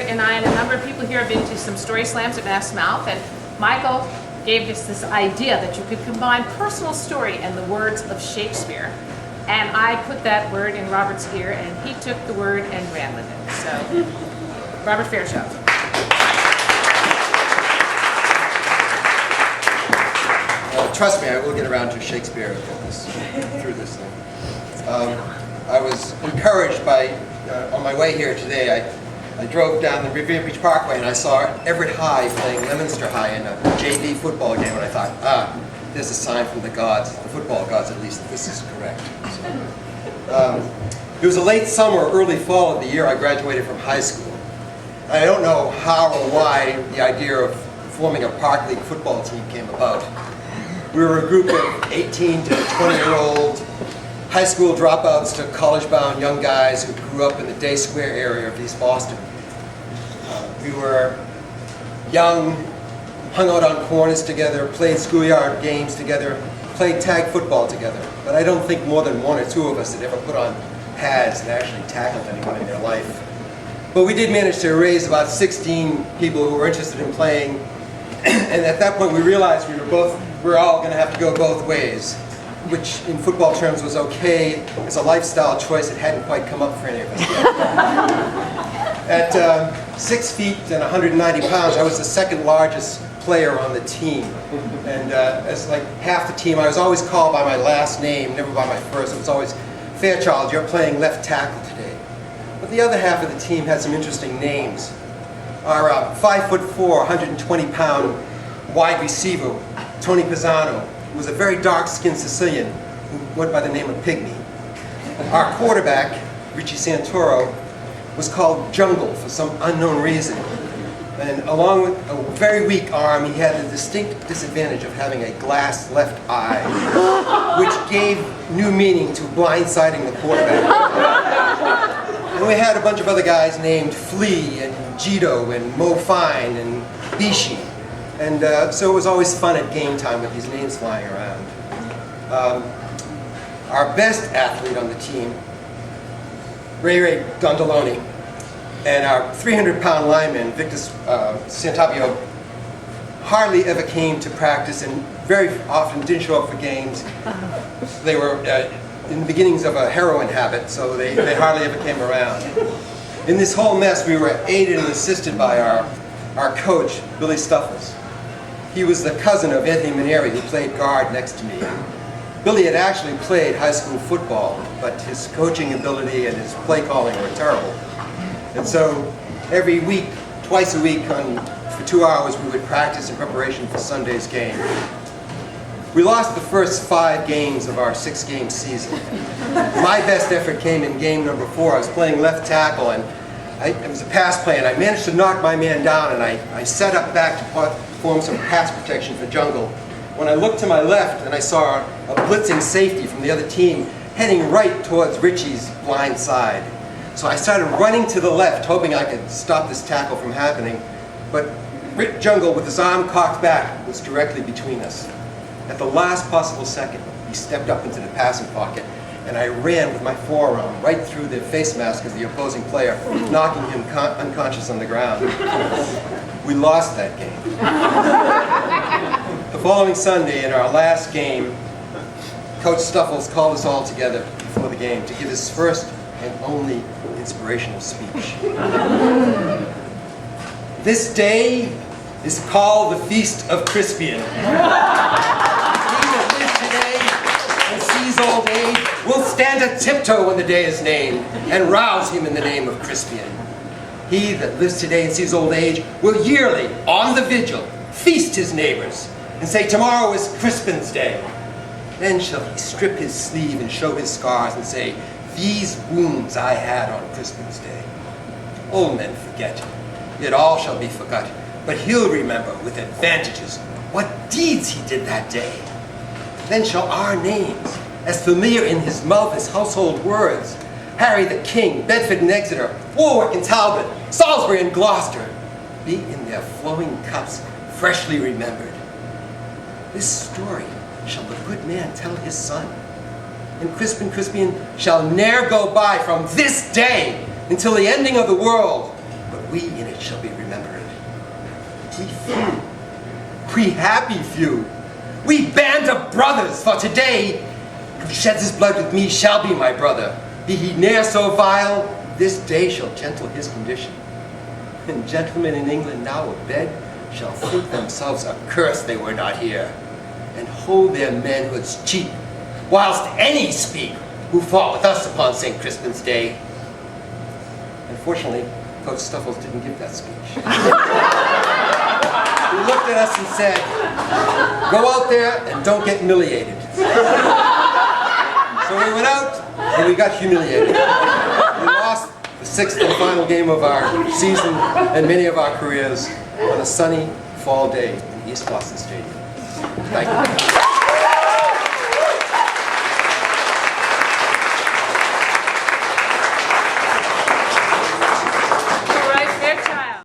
and I and a number of people here have been to some story slams at Mass Mouth, and Michael gave us this idea that you could combine personal story and the words of Shakespeare. And I put that word in Robert's ear, and he took the word and ran with it. So, Robert Fairchild. Trust me, I will get around to Shakespeare through this thing. I was encouraged by, on my way here today, I drove down the Revere Beach Parkway and I saw Everett High playing Leominster High in a JV football game, and I thought, there's a sign from the gods, the football gods at least, that this is correct. So, it was a late summer, early fall of the year I graduated from high school. I don't know how or why the idea of forming a park league football team came about. We were a group of 18 to 20-year-old high school dropouts to college-bound young guys who grew up in the Day Square area of East Boston. We were young, hung out on corners together, played schoolyard games together, played tag football together. But I don't think more than one or two of us had ever put on pads and actually tackled anyone in their life. But we did manage to raise about 16 people who were interested in playing. And at that point we realized we were all going to have to go both ways, which in football terms was okay as a lifestyle choice. It hadn't quite come up for any of us yet. At 6 feet and 190 pounds, I was the second largest player on the team. And as like half the team, I was always called by my last name, never by my first. It was always, Fairchild, you're playing left tackle today. But the other half of the team had some interesting names. Our 5'4", 120-pound wide receiver, Tony Pisano, was a very dark-skinned Sicilian who went by the name of Pygmy. Our quarterback, Richie Santoro, was called Jungle for some unknown reason. And along with a very weak arm, he had the distinct disadvantage of having a glass left eye, which gave new meaning to blindsiding the quarterback. And we had a bunch of other guys named Flea and Gito and Mo Fine and Bishi. And so it was always fun at game time with these names flying around. Our best athlete on the team, Ray Dondoloni, and our 300-pound lineman, Victor Santabio, hardly ever came to practice and very often didn't show up for games. They were in the beginnings of a heroin habit, so they hardly ever came around. In this whole mess, we were aided and assisted by our coach, Billy Stuffles. He was the cousin of Anthony Maneri, who played guard next to me. Billy had actually played high school football, but his coaching ability and his play calling were terrible. And so every week, twice a week, for 2 hours, we would practice in preparation for Sunday's game. We lost the first 5 games of our 6-game season. My best effort came in game number 4. I was playing left tackle, and it was a pass play, and I managed to knock my man down, and I set up back to form some pass protection for Jungle. When I looked to my left, and I saw a blitzing safety from the other team heading right towards Richie's blind side. So I started running to the left, hoping I could stop this tackle from happening, but Jungle, with his arm cocked back, was directly between us. At the last possible second, he stepped up into the passing pocket, and I ran with my forearm right through the face mask of the opposing player, knocking him unconscious on the ground. We lost that game. The following Sunday, in our last game, Coach Stuffles called us all together before the game to give his first and only inspirational speech. This day is called the Feast of Crispian. And sees old age, will stand a tiptoe when the day is named, and rouse him in the name of Crispian. He that lives today and sees old age will yearly, on the vigil, feast his neighbors, and say tomorrow is Crispin's day. Then shall he strip his sleeve and show his scars and say, these wounds I had on Crispin's day. Old men forget, yet all shall be forgot, but he'll remember with advantages what deeds he did that day. Then shall our names, as familiar in his mouth as household words, Harry the King, Bedford and Exeter, Warwick and Talbot, Salisbury and Gloucester, be in their flowing cups freshly remembered. This story shall the good man tell his son, and Crispian shall ne'er go by from this day until the ending of the world, but we in it shall be remembered. We few, we happy few, we band of brothers, for today, who sheds his blood with me shall be my brother. Be he ne'er so vile, this day shall gentle his condition. And gentlemen in England now abed shall think themselves accursed they were not here, and hold their manhoods cheap, whilst any speak who fought with us upon St. Crispin's Day. Unfortunately, Coach Stuffles didn't give that speech. He looked at us and said, "Go out there and don't get humiliated." So we went out and we got humiliated. We lost the 6th and final game of our season and many of our careers on a sunny fall day in East Boston Stadium. Thank you.